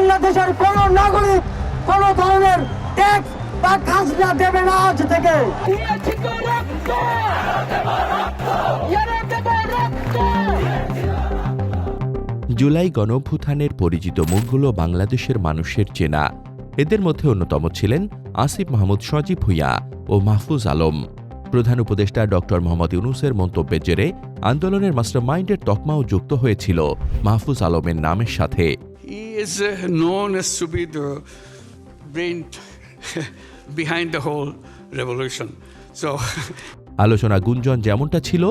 বাংলাদেশের কোন নাগরিক কোন ধরনের ট্যাক্স বা খাজনা দেবে না আজ থেকে। জুলাই গণঅভ্যুত্থানের পরিচিত মুখগুলো বাংলাদেশের মানুষের চেনা। এদের মধ্যে অন্যতম ছিলেন আসিফ মাহমুদ সজীব ভুঁইয়া ও মাহফুজ আলম। প্রধান উপদেষ্টা ডক্টর মোহাম্মদ ইউনূসের মন্তব্যের জেরে আন্দোলনের মাস্টারমাইন্ডের তকমাও যুক্ত হয়েছিল মাহফুজ আলমের নামের সাথে। He is known as to be the brain behind the whole revolution. So আলোচনা গুঞ্জন যেমনটা ছিল,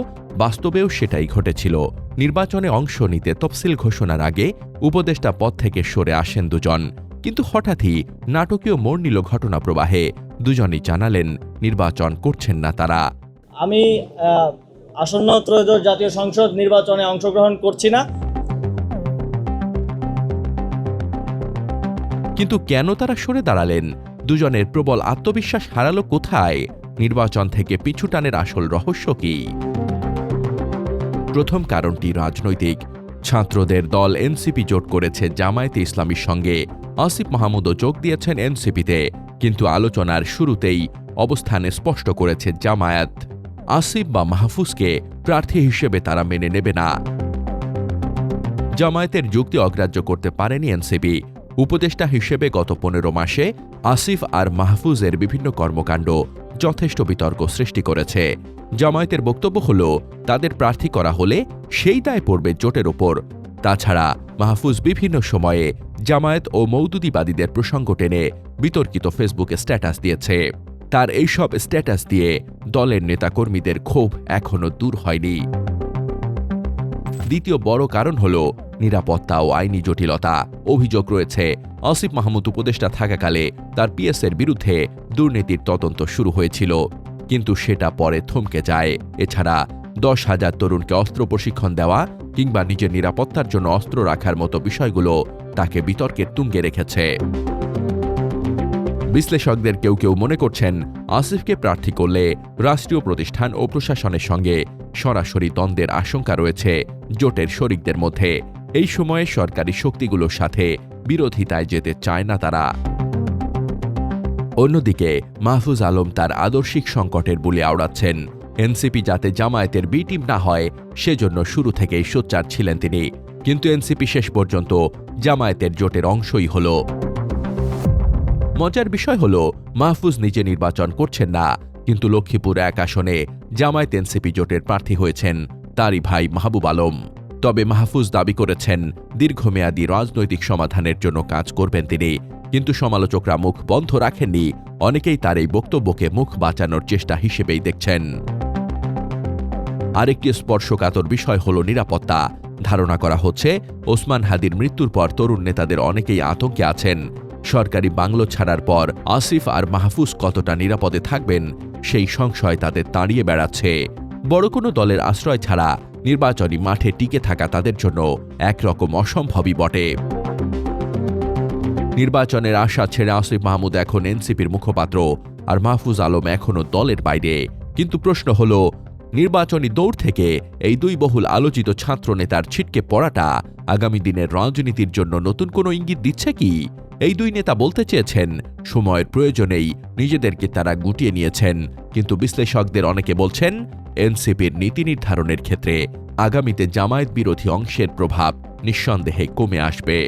বাস্তবেও সেটাই ঘটেছিল। নির্বাচনে অংশ নিতে তফসিল ঘোষণার আগে উপদেষ্টা পদ থেকে সরে আসেন দুজন, কিন্তু হঠাৎই নাটকীয় মোড় নিল ঘটনা প্রবাহে। দুজনই জানালেন নির্বাচন করছেন না তারা। আমি আসন্ন ত্রয়োদশ জাতীয় সংসদ নির্বাচনে অংশগ্রহণ করছি না। কিন্তু কেন তারা সরে দাঁড়ালেন? দুজনের প্রবল আত্মবিশ্বাস হারালো কোথায়? নির্বাচন থেকে পিছুটানের আসল রহস্য কি? প্রথম কারণটি রাজনৈতিক। ছাত্রদের দল এনসিপি জোট করেছে জামায়াতে ইসলামীর সঙ্গে। আসিফ মাহমুদও যোগ দিয়েছেন এনসিপিতে, কিন্তু আলোচনার শুরুতেই অবস্থানে স্পষ্ট করেছে জামায়াত। আসিফ বা মাহফুজকে প্রার্থী হিসেবে তারা মেনে নেবে না। জামায়াতের যুক্তি অগ্রাহ্য করতে পারেনি এনসিপি। উপদেষ্টা হিসেবে গত 15 মাসে আসিফ আর মাহফুজের বিভিন্ন কর্মকাণ্ড যথেষ্ট বিতর্ক সৃষ্টি করেছে। জামায়াতের বক্তব্য হল, তাদের প্রার্থী করা হলে সেই দায় পড়বে জোটের ওপর। তাছাড়া মাহফুজ বিভিন্ন সময়ে জামায়াত ও মওদুদিবাদীদের প্রসঙ্গ টেনে বিতর্কিত ফেসবুকে স্ট্যাটাস দিয়েছে। তার এইসব স্ট্যাটাস দিয়ে দলের নেতাকর্মীদের ক্ষোভ এখনও দূর হয়নি। দ্বিতীয় বড় কারণ হল নিরাপত্তা ও আইনি জটিলতা। অভিযোগ রয়েছে, আসিফ মাহমুদ উপদেষ্টা থাকাকালে তার পিএসের বিরুদ্ধে দুর্নীতির তদন্ত শুরু হয়েছিল, কিন্তু সেটা পরে থমকে যায়। এছাড়া 10,000 তরুণকে অস্ত্র প্রশিক্ষণ দেওয়া কিংবা নিজের নিরাপত্তার জন্য অস্ত্র রাখার মতো বিষয়গুলো তাকে বিতর্কের তুঙ্গে রেখেছে। বিশ্লেষকদের কেউ কেউ মনে করছেন, আসিফকে প্রার্থী করলে রাষ্ট্রীয় প্রতিষ্ঠান ও প্রশাসনের সঙ্গে সরাসরি দ্বন্দ্বের আশঙ্কা রয়েছে জোটের শরিকদের মধ্যে। এই সময়ে সরকারি শক্তিগুলোর সাথে বিরোধিতায় যেতে চায় না তারা। অন্যদিকে মাহফুজ আলম তার আদর্শিক সংকটের বুলি আওড়াচ্ছেন। এনসিপি যাতে জামায়াতের বি টিম না হয় সেজন্য শুরু থেকেই সোচ্চার ছিলেন তিনি, কিন্তু এনসিপি শেষ পর্যন্ত জামায়াতের জোটের অংশই হল। মজার বিষয় হল, মাহফুজ নিজে নির্বাচন করছেন না, কিন্তু লক্ষ্মীপুর 1 আসনে জামায়াত এনসিপি জোটের প্রার্থী হয়েছেন তারই ভাই মাহবুব আলম। তবে মাহফুজ দাবি করেছেন দীর্ঘমেয়াদী রাজনৈতিক সমাধানের জন্য কাজ করবেন তিনি, কিন্তু সমালোচকরা মুখ বন্ধ রাখেননি। অনেকেই তার এই বক্তব্যকে মুখ বাঁচানোর চেষ্টা হিসেবেই দেখছেন। আরেকটি স্পর্শকাতর বিষয় হল নিরাপত্তা। ধারণা করা হচ্ছে, ওসমান হাদির মৃত্যুর পর তরুণ নেতাদের অনেকেই আতঙ্কে আছেন। সরকারি বাংলো ছাড়ার পর আসিফ আর মাহফুজ কতটা নিরাপদে থাকবেন সেই সংশয় তাদের তাড়িয়ে বেড়াচ্ছে। বড় কোনো দলের আশ্রয় ছাড়া নির্বাচনী মাঠে টিকে থাকা তাদের জন্য একরকম অসম্ভবই বটে। নির্বাচনের আশা ছেড়ে আসিফ মাহমুদ এখন এনসিপির মুখপাত্র, আর মাহফুজ আলম এখনও দলের বাইরে। কিন্তু প্রশ্ন হল, নির্বাচনী দৌড় থেকে এই দুই বহুল আলোচিত ছাত্র নেতার ছিটকে পড়াটা আগামী দিনের রাজনীতির জন্য নতুন কোনো ইঙ্গিত দিচ্ছে কি? এই দুই নেতা বলতে চেয়েছেন, সময়ের প্রয়োজনেই নিজেদেরকে তারা গুটিয়ে নিয়েছেন, কিন্তু বিশ্লেষকদের অনেকে বলছেন, এনসিপির নীতি নির্ধারণের ক্ষেত্রে আগামীতে জামায়াত বিরোধী অংশের প্রভাব নিঃসন্দেহে কমে আসবে।